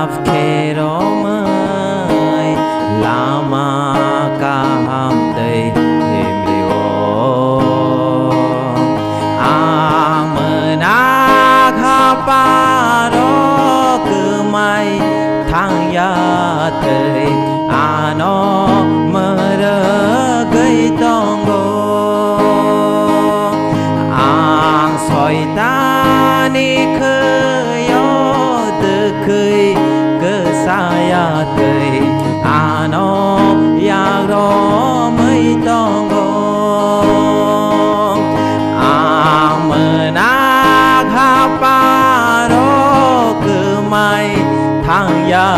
áp khe đó mới lama cam đầy thêm liều amena khapa đó cứ mai thang ya tới ano mơ gây tông go ang soi ta ni khơi yo từ khơi cơ saya tới ano ya ro mới tông go ang mơ na khapa đó cứ mai thang ya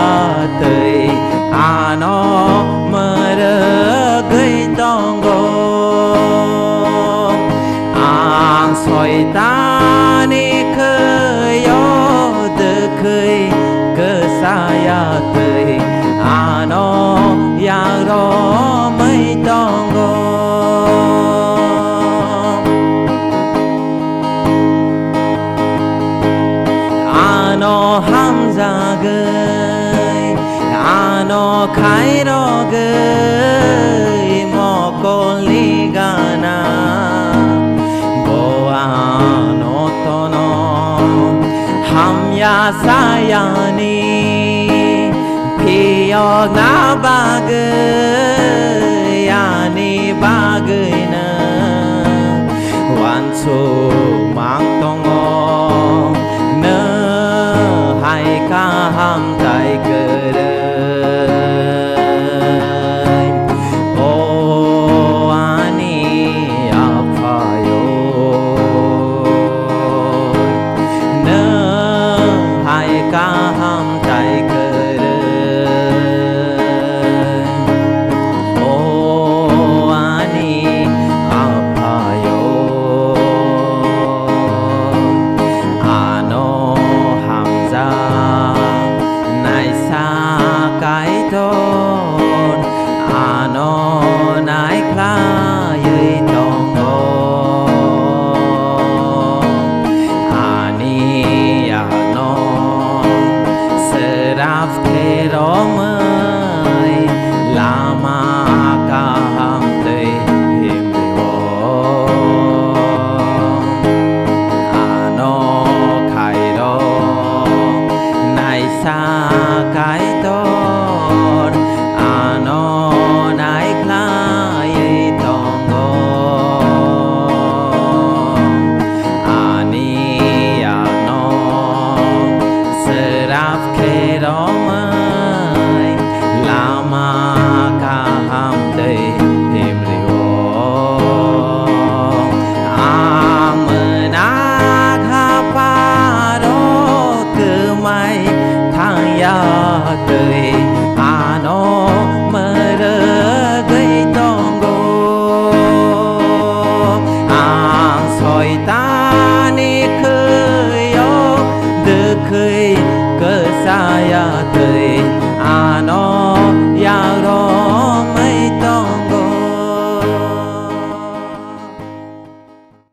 tới ano mơ gây tông go ang soi ta ni khơi yo từ khơi cơ saya tới ano ya ro mới tông go ano ham ra gơi ano khai ro gơi mo con li gana bo ano to no ham ya saya ni phi yo na ba gơi ani ba gơi na wan su mang tong